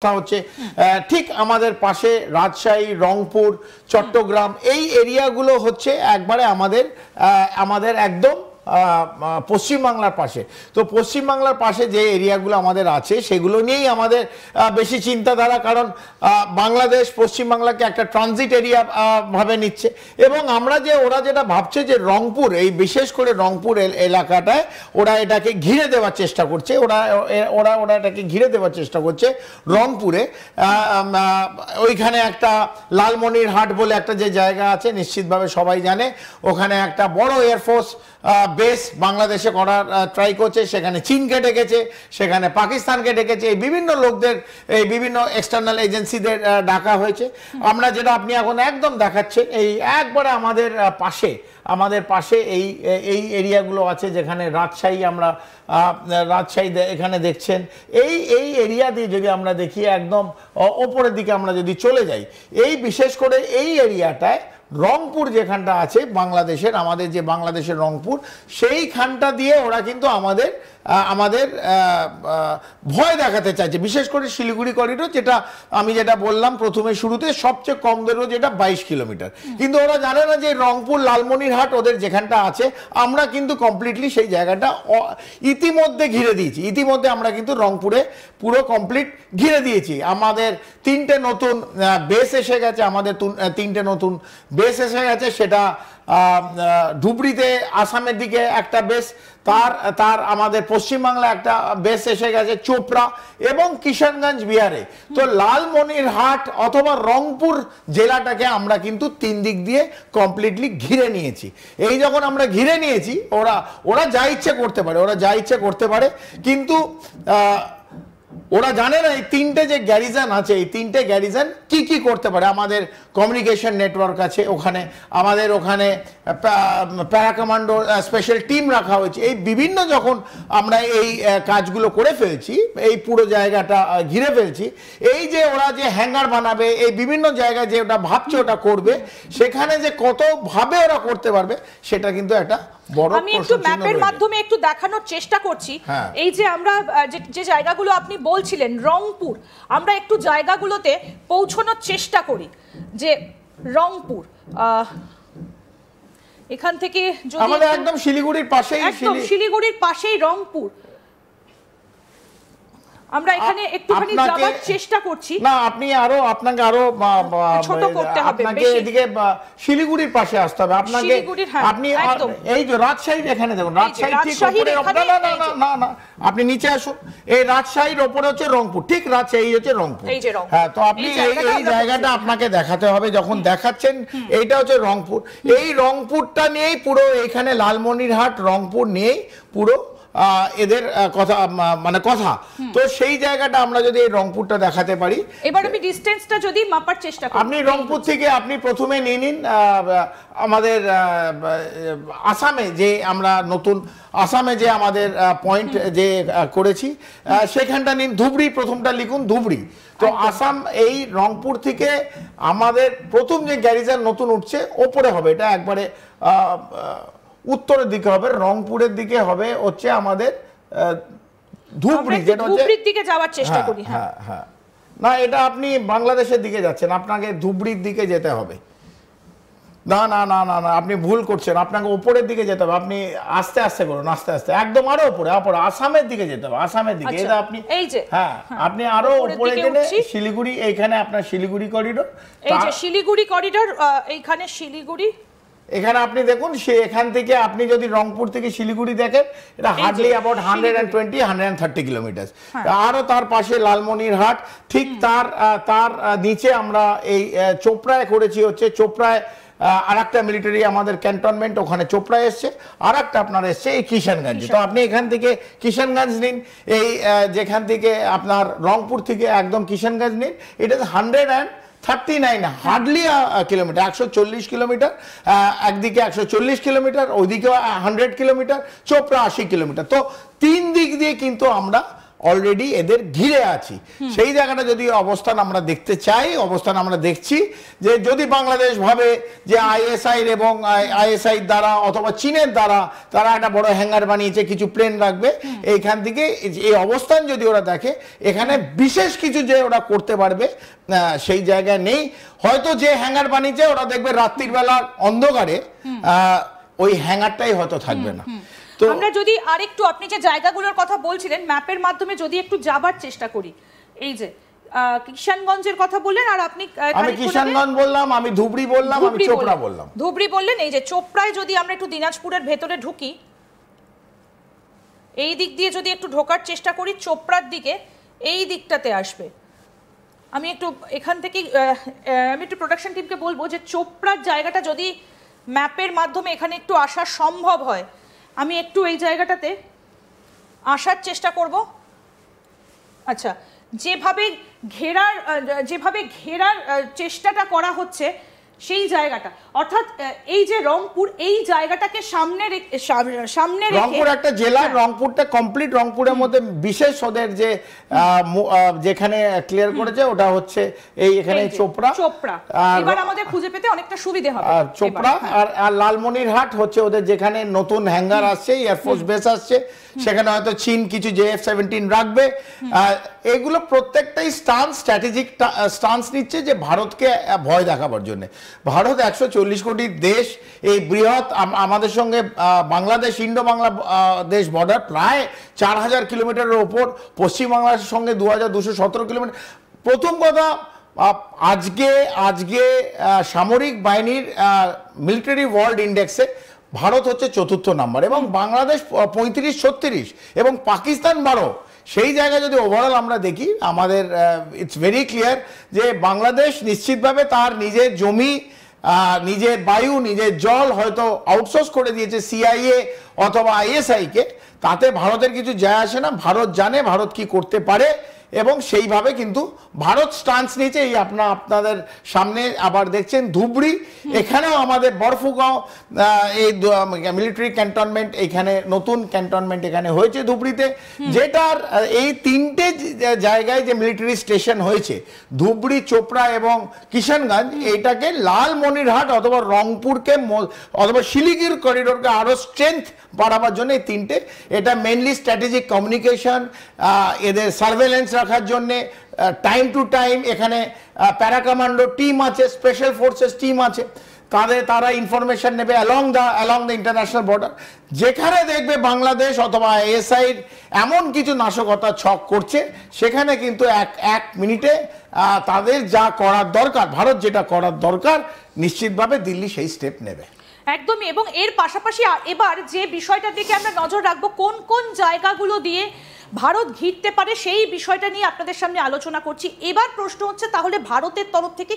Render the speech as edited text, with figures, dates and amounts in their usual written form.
হচ্ছে ঠিক আমাদের পাশে রাজশাহী, রংপুর, চট্টগ্রাম এই এরিয়াগুলো হচ্ছে একবারে আমাদের একদম পশ্চিমবাংলার পাশে। তো পশ্চিমবাংলার পাশে যে এরিয়াগুলো আমাদের আছে সেগুলো নিয়েই আমাদের বেশি চিন্তাধারা, কারণ বাংলাদেশ পশ্চিমবাংলাকে একটা ট্রানজিট এরিয়া ভাবে নিচ্ছে। এবং ওরা যেটা ভাবছে যে রংপুর, এই বিশেষ করে রংপুর এলাকাটায় ওরা এটাকে ঘিরে দেওয়ার চেষ্টা করছে, ওরা এটাকে ঘিরে দেওয়ার চেষ্টা করছে রংপুরে। ওইখানে একটা লালমনিরহাট বলে একটা যে জায়গা আছে, নিশ্চিতভাবে সবাই জানে, ওখানে একটা বড় এয়ারফোর্স বেস বাংলাদেশে করার ট্রাই করছে। সেখানে চীনকে ডেকেছে, সেখানে পাকিস্তানকে ডেকেছে, এই বিভিন্ন লোকদের, এই বিভিন্ন এক্সটার্নাল এজেন্সিদের ডাকা হয়েছে। আমরা যেটা আপনি এখন একদম দেখাচ্ছেন, এই একবারে আমাদের পাশে এই এরিয়াগুলো আছে, যেখানে রাজশাহী এখানে দেখছেন। এই এরিয়া দিয়ে যদি আমরা দেখি, একদম ওপরের দিকে আমরা যদি চলে যাই, এই বিশেষ করে এই এরিয়াটায় রংপুর যেখানটা আছে আমাদের যে বাংলাদেশের রংপুর, সেইখানটা দিয়ে ওরা কিন্তু আমাদের ভয় দেখাতে চাইছে। বিশেষ করে শিলিগুড়ি করিডোর, যেটা বললাম প্রথমে শুরুতে, সবচেয়ে কম দৈর্ঘ্য যেটা 22 কিলোমিটার। কিন্তু ওরা জানে না যে রংপুর, লালমনিরহাট ওদের যেখানটা আছে, আমরা কিন্তু কমপ্লিটলি সেই জায়গাটা ইতিমধ্যে ঘিরে দিয়েছি। ইতিমধ্যে আমরা কিন্তু রংপুরে পুরো কমপ্লিট ঘিরে দিয়েছি। আমাদের 3টে নতুন বেস এসে গেছে, সেটা ধুবড়িতে আসামের দিকে একটা বেস, তার আমাদের পশ্চিমবাংলা একটা বেস এসে গেছে চোপড়া এবং কিষানগঞ্জ বিহারে। তো লালমনিরহাট অথবা রংপুর জেলাটাকে আমরা কিন্তু 3 দিক দিয়ে কমপ্লিটলি ঘিরে নিয়েছি। এই যখন আমরা ঘিরে নিয়েছি, ওরা যা ইচ্ছে করতে পারে, কিন্তু ওরা জানে না এই 3টে যে গ্যারিজন আছে, এই 3টে গ্যারিজন কি করতে পারে। আমাদের কমিউনিকেশন নেটওয়ার্ক আছে ওখানে, আমাদের ওখানে প্যারা কমান্ডো স্পেশাল টিম রাখা হয়েছে। এই বিভিন্ন যখন আমরা এই কাজগুলো করে ফেলছি, এই পুরো জায়গাটা ঘিরে ফেলছি, এই যে ওরা যে হ্যাঙ্গার বানাবে, এই বিভিন্ন জায়গায় যে ওটা ভাবছে ওটা করবে, সেখানে যে কতভাবে ওরা করতে পারবে সেটা কিন্তু একটা আমি একটু ম্যাপের মাধ্যমে একটু দেখানোর চেষ্টা করছি। এই যে আমরা যে জায়গাগুলো আপনি বলছিলেন রংপুর, আমরা একটু জায়গাগুলোতে পৌঁছানোর চেষ্টা করি। যে রংপুর এখান থেকে আমাদের একদম শিলিগুড়ির পাশেই রংপুর, আমরা এখানে একটুখানি যাওয়ার চেষ্টা করছি। না, আপনাকে আরো ছোট করতে হবে, আপনাকে এদিকে শিলিগুড়ির পাশে আসতে হবে। আপনি এই যে রাজশাহী, এখানে দেখুন, রাজশাহী ঠিক উপরে। না, আপনি নিচে আসুন। এই রাজশাহীর উপরে হচ্ছে রংপুর, ঠিক রাজশাহী হচ্ছে রংপুর। হ্যাঁ, তো আপনি এই জায়গাটা আপনাকে দেখাতে হবে। যখন দেখাচ্ছেন, এইটা হচ্ছে রংপুর। এই রংপুরটা নিয়েই পুরো, এখানে লালমনিরহাট, রংপুর নিয়েই পুরো এদের কথা। তো সেই জায়গাটা আমরা যদি এই রংপুরটা দেখাতে পারি, এবার আমি ডিসটেন্সটা যদি মাপার চেষ্টা করি, আপনি রংপুর থেকে আপনি প্রথমে নিয়ে নিন আমাদের আসামে যে আমাদের পয়েন্ট যে করেছি, সেখানটা নিন। ধুবড়ি প্রথমটা লিখুন, ধুবড়ি। তো আসাম, এই রংপুর থেকে আমাদের প্রথম যে গ্যারিজন নতুন উঠছে ওপরে হবে, এটা একবারে উত্তরের দিকে হবে, রংপুরের দিকে হবে হচ্ছে আমাদের ধুবড়ি, যেটা হচ্ছে ধুবড়ির দিকে যাওয়ার চেষ্টা করি। হ্যাঁ, না, এটা আপনি বাংলাদেশের দিকে যাচ্ছেন, আপনাকে ধুবড়ির দিকে যেতে হবে। না, আপনি ভুল করছেন, আপনাকে উপরের দিকে যেতে হবে। আপনি আস্তে আস্তে করুন, আস্তে একদম আরো উপরে আসামের দিকে যেতে হবে, আসামের দিকে। এটা আপনি আপনি আরো উপরে গেলে শিলিগুড়ি, এইখানে আপনার শিলিগুড়ি করিডোর, এই যে শিলিগুড়ি করিডোর, এইখানে শিলিগুড়ি, এখানে আপনি দেখুন, এখান থেকে আপনি যদি রংপুর থেকে শিলিগুড়ি দেখেন, এটা হার্ডলি অ্যাবাউট 130 কিলোমিটার। আরও তার পাশে লালমনিরহাট, ঠিক তার নিচে আমরা এই চোপড়ায় করেছি, হচ্ছে চোপড়ায় আর একটা মিলিটারি আমাদের ক্যান্টনমেন্ট, ওখানে চোপড়ায় এসছে। আর একটা আপনার এসছে এই কিষানগঞ্জ। তো আপনি এখান থেকে কিষানগঞ্জ নিন, এই যেখান থেকে আপনার রংপুর থেকে একদম কিষানগঞ্জ নিন। এটা 139 হার্ডলি কিলোমিটার, 140 কিলোমিটার, একদিকে 140 কিলোমিটার, ওইদিকে 100 কিলোমিটার, চোপড়া 80 কিলোমিটার। তো 3 দিক দিয়ে কিন্তু আমরা অলরেডি এদের ঘিরে আছি। সেই জায়গাটা যদি অবস্থান আমরা দেখতে চাই, অবস্থান আমরা দেখছি যে যদি বাংলাদেশ ভাবে যে আইএসআই এবং আইএসআই দ্বারা অথবা চীনের দ্বারা তারা একটা বড় হ্যাঙ্গার বানিয়েছে, কিছু প্লেন রাখবে এইখান থেকে, এই অবস্থান যদি ওরা দেখে এখানে বিশেষ কিছু যে ওরা করতে পারবে সেই জায়গায় নেই। হয়তো যে হ্যাঙ্গার বানিয়েছে ওরা দেখবে রাত্রির বেলার অন্ধকারে ওই হ্যাঙ্গারটাই হয়তো থাকবে না। তো আমরা যদি আরেকটু আপনি যে জায়গাগুলোর কথা বলছিলেন ম্যাপের মাধ্যমে যদি একটু যাবার চেষ্টা করি, এই যে কিষানগঞ্জের কথা বললেন, আর আপনি আমি কিষানগঞ্জ বললাম, আমি ধুবড়ি বললাম, আমি চোপড়া বললাম। ধুবড়ি বললেন। এই যে চোপড়ায় যদি আমরা একটু দিনাজপুরের ভেতরে ঢুকি, এই দিক দিয়ে যদি একটু ঢোকার চেষ্টা করি, চোপড়ার দিকে এই দিকটাতে আসবে। আমি একটু এখান থেকে আমি একটু প্রোডাকশন টিমকে বলবো যে চোপড়ার জায়গাটা যদি ম্যাপের মাধ্যমে এখানে একটু আসা সম্ভব হয়, আমি একটু এই জায়গাটাতে আসার চেষ্টা করব। আচ্ছা, যেভাবে ঘেরার চেষ্টাটা করা হচ্ছে সেই জায়গাটা, অর্থাৎ এই যে রংপুর, এই জায়গাটাকে সামনে রেখে রংপুর একটা জেলা, রংপুরটা কমপ্লিট, রংপুরের মধ্যে বিশেষ ওদের যে যেখানে ক্লিয়ার করেছে ওটা হচ্ছে এই এখানে চোপড়া। এবার আমাদের খুঁজে পেতে অনেকটা সুবিধা হবে। আর চোপড়া আর লালমনিরহাট হচ্ছে ওদের যেখানে নতুন হ্যাঙ্গার আসছে, এয়ারফোর্স বেস আসছে, সেখানে হয়তো চীন কিছু JF-17 রাখবে। এগুলো প্রত্যেকটাই স্ট্র্যাটেজিক স্টান্স নিচ্ছে যে ভারতকে ভয় দেখাবার জন্য। ভারত 140 কোটির দেশ, এই বৃহৎ আমাদের সঙ্গে বাংলাদেশ, ইন্ডো বাংলা দেশ বর্ডার প্রায় 4000 কিলোমিটারের ওপর, পশ্চিমবাংলার সঙ্গে 2217 কিলোমিটার। প্রথম কথা, আজকে সামরিক বাহিনীর মিলিটারি ওয়ার্ল্ড ইন্ডেক্সে ভারত হচ্ছে 4র্থ নাম্বার এবং বাংলাদেশ 35-36 এবং পাকিস্তান 12। সেই জায়গায় যদি ওভারঅল আমরা দেখি, আমাদের ইটস ভেরি ক্লিয়ার যে বাংলাদেশ নিশ্চিতভাবে তার নিজের জমি, নিজের বায়ু, নিজের জল হয়তো আউটসোর্স করে দিয়েছে CIA অথবা ISI-কে। তাতে ভারতের কিছু যায় আসে না। ভারত জানে ভারত কি করতে পারে এবং সেইভাবে কিন্তু ভারত স্টান্স নিয়েছে। এই আপনাদের সামনে আবার দেখছেন ধুবড়ি, এখানেও আমাদের বরফুগাঁও এই মিলিটারি ক্যান্টনমেন্ট, এখানে নতুন ক্যান্টনমেন্ট এখানে হয়েছে ধুবড়িতে, যেটার এই 3টে জায়গায় যে মিলিটারি স্টেশন হয়েছে, ধুবড়ি, চোপড়া এবং কিষানগঞ্জ, এইটাকে লালমনিরহাট অথবা রংপুরকে অথবা শিলিগুড়ির করিডোরকে আরও স্ট্রেংথ বাড়াবার জন্য এই 3টে, এটা মেনলি স্ট্র্যাটেজিক কমিউনিকেশন, এদের সার্ভেলেন্স রাখার জন্যে টাইম টু টাইম এখানে প্যারা কমান্ডো টিম আছে, স্পেশাল ফোর্সেস টিম আছে, তারা ইনফরমেশন নেবে অ্যালং দ্য ইন্টারন্যাশনাল বর্ডার। যেখানে দেখবে বাংলাদেশ অথবা ASI এমন কিছু নাশকতা ছক করছে, সেখানে কিন্তু এক মিনিটে তাদের যা করার দরকার, ভারত যেটা করার দরকার, নিশ্চিতভাবে দিল্লি সেই স্টেপ নেবে। একদমই। এবং এর পাশাপাশি এবার যে বিষয়টার দিকে আমরা নজর রাখবো, কোন কোন জায়গাগুলো দিয়ে ভারত ঘিরতে পারে সেই বিষয়টা নিয়ে আপনাদের সামনে আলোচনা করছি। এবার প্রশ্ন হচ্ছে, তাহলে ভারতের তরফ থেকে